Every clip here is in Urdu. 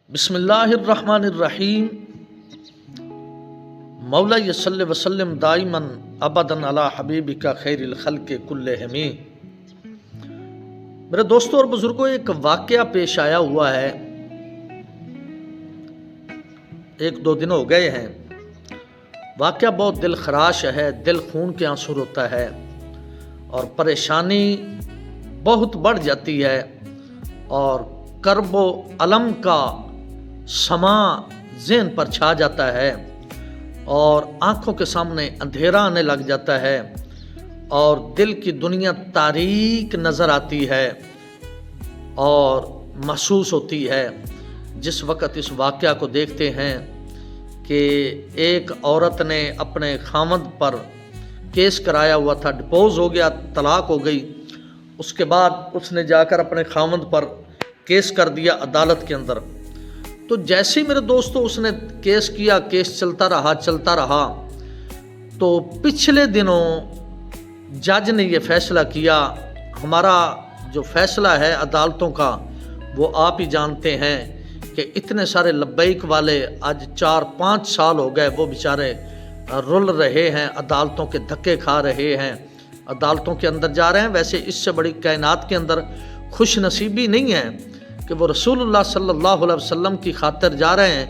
بسم اللہ الرحمن الرحیم مولا صلی وسلم دائما ابدا علی حبیبک خیر الخلق کلہم۔ میرے دوستوں اور بزرگوں، ایک واقعہ پیش آیا ہوا ہے، ایک دو دن ہو گئے ہیں۔ واقعہ بہت دل خراش ہے، دل خون کے آنسو روتا ہے اور پریشانی بہت بڑھ جاتی ہے اور کرب و الم کا سما ذہن پر چھا جاتا ہے اور آنکھوں کے سامنے اندھیرا آنے لگ جاتا ہے اور دل کی دنیا تاریک نظر آتی ہے اور محسوس ہوتی ہے۔ جس وقت اس واقعہ کو دیکھتے ہیں کہ ایک عورت نے اپنے خاوند پر کیس کرایا ہوا تھا، ڈپوز ہو گیا، طلاق ہو گئی، اس کے بعد اس نے جا کر اپنے خاوند پر کیس کر دیا عدالت کے اندر۔ تو جیسے ہی میرے دوستو اس نے کیس کیا، کیس چلتا رہا، تو پچھلے دنوں جج نے یہ فیصلہ کیا۔ ہمارا جو فیصلہ ہے عدالتوں کا وہ آپ ہی جانتے ہیں کہ اتنے سارے لبیک والے آج 4-5 سال ہو گئے وہ بیچارے رل رہے ہیں، عدالتوں کے دھکے کھا رہے ہیں، عدالتوں کے اندر جا رہے ہیں۔ ویسے اس سے بڑی کائنات کے اندر خوش نصیبی نہیں ہے کہ وہ رسول اللہ صلی اللہ علیہ وسلم کی خاطر جا رہے ہیں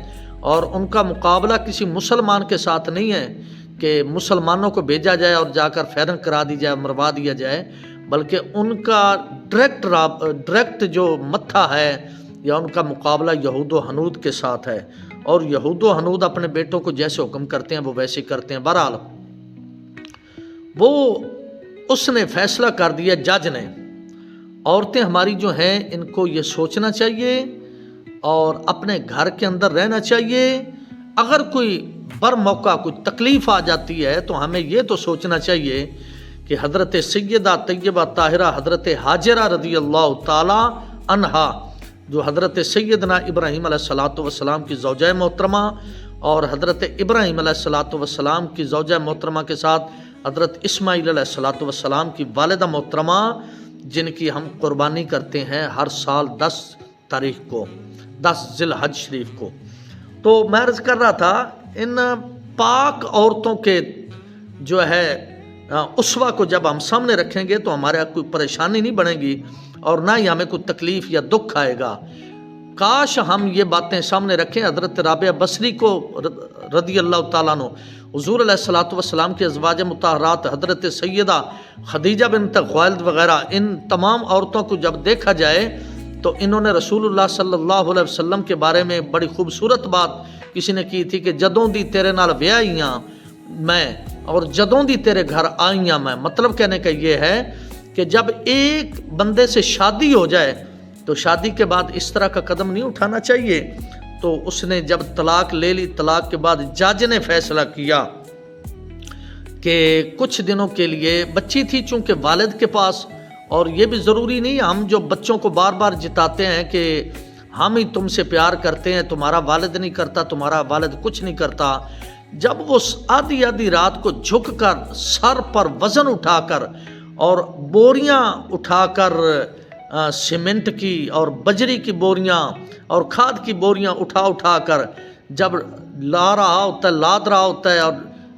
اور ان کا مقابلہ کسی مسلمان کے ساتھ نہیں ہے کہ مسلمانوں کو بھیجا جائے اور جا کر فیرنگ کرا دی جائے، مروا دیا جائے، بلکہ ان کا ڈائریکٹ جو متھا ہے یا ان کا مقابلہ یہود و ہنود کے ساتھ ہے، اور یہود و ہنود اپنے بیٹوں کو جیسے حکم کرتے ہیں وہ ویسے کرتے ہیں۔ بہرحال وہ اس نے فیصلہ کر دیا، جج نے، عورتیں ہماری جو ہیں ان کو یہ سوچنا چاہیے اور اپنے گھر کے اندر رہنا چاہیے۔ اگر کوئی بر موقع کوئی تکلیف آ جاتی ہے تو ہمیں یہ تو سوچنا چاہیے کہ حضرت سیدہ طیبہ طاہرہ حضرت ہاجرہ رضی اللہ تعالی عنہا، جو حضرت سیدنا ابراہیم علیہ السلام کی زوجہ محترمہ اور حضرت ابراہیم علیہ السلام کی زوجہ محترمہ کے ساتھ حضرت اسماعیل علیہ السلام کی والدہ محترمہ، جن کی ہم قربانی کرتے ہیں ہر سال 10 تاریخ کو، 10 ذی الحج شریف کو۔ تو میں عرض کر رہا تھا ان پاک عورتوں کے جو ہے اسوہ کو جب ہم سامنے رکھیں گے تو ہمارے کوئی پریشانی نہیں بنے گی اور نہ ہی ہمیں کوئی تکلیف یا دکھ آئے گا۔ کاش ہم یہ باتیں سامنے رکھیں۔ حضرت رابعہ بصری کو رضی اللہ تعالیٰ عنہ، حضور علیہ السلام کے ازواج مطہرات حضرت سیدہ خدیجہ بنت خویلد وغیرہ، ان تمام عورتوں کو جب دیکھا جائے تو انہوں نے رسول اللہ صلی اللہ علیہ وسلم کے بارے میں بڑی خوبصورت بات کسی نے کی تھی کہ جدوں دی تیرے نال ویاہیاں میں اور جدوں دی تیرے گھر آئیاں میں۔ مطلب کہنے کا یہ ہے کہ جب ایک بندے سے شادی ہو جائے تو شادی کے بعد اس طرح کا قدم نہیں اٹھانا چاہیے۔ تو اس نے جب طلاق لے لی، طلاق کے بعد جج نے فیصلہ کیا کہ کچھ دنوں کے لیے بچی تھی چونکہ والد کے پاس، اور یہ بھی ضروری نہیں، ہم جو بچوں کو بار بار جتاتے ہیں کہ ہم ہی تم سے پیار کرتے ہیں، تمہارا والد نہیں کرتا، تمہارا والد کچھ نہیں کرتا، جب وہ آدھی رات کو جھک کر سر پر وزن اٹھا کر اور بوریاں اٹھا کر سیمنٹ کی اور بجری کی بوریاں اور کھاد کی بوریاں اٹھا کر جب لاد رہا ہوتا ہے اور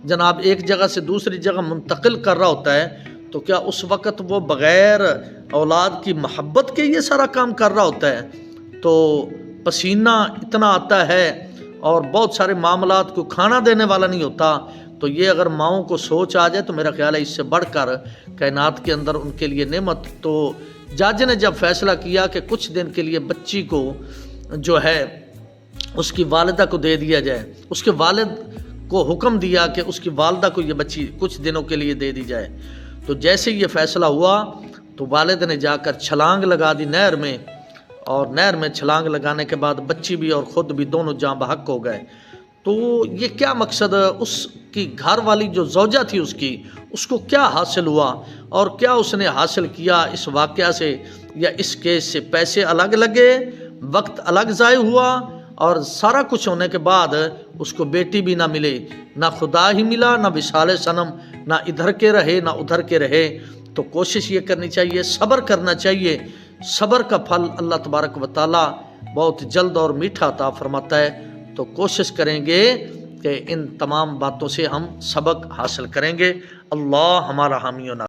جناب ایک جگہ سے دوسری جگہ منتقل کر رہا ہوتا ہے، تو کیا اس وقت وہ بغیر اولاد کی محبت کے یہ سارا کام کر رہا ہوتا ہے؟ تو پسینہ اتنا آتا ہے اور بہت سارے معاملات کو کھانا دینے والا نہیں ہوتا۔ تو یہ اگر ماؤں کو سوچ آ جائے تو میرا خیال ہے اس سے بڑھ کر کائنات کے اندر ان کے لیے نعمت۔ تو جج نے جب فیصلہ کیا کہ کچھ دن کے لیے بچی کو جو ہے اس کی والدہ کو دے دیا جائے، اس کے والد کو حکم دیا کہ اس کی والدہ کو یہ بچی کچھ دنوں کے لیے دے دی جائے، تو جیسے یہ فیصلہ ہوا تو والد نے جا کر چھلانگ لگا دی نہر میں، اور نہر میں چھلانگ لگانے کے بعد بچی بھی اور خود بھی دونوں جاں بحق ہو گئے۔ تو یہ کیا مقصد، اس کی گھر والی جو زوجہ تھی اس کو کیا حاصل ہوا اور کیا اس نے حاصل کیا اس واقعہ سے یا اس کیس سے؟ پیسے الگ لگے، وقت الگ ضائع ہوا، اور سارا کچھ ہونے کے بعد اس کو بیٹی بھی نہ ملے، نہ خدا ہی ملا، نہ وصال صنم، نہ ادھر کے رہے نہ ادھر کے رہے۔ تو کوشش یہ کرنی چاہیے، صبر کرنا چاہیے۔ صبر کا پھل اللہ تبارک و تعالی بہت جلد اور میٹھا عطا فرماتا ہے، تو کوشش کریں گے کہ ان تمام باتوں سے ہم سبق حاصل کریں گے۔ اللہ ہمارا حامی و ناصر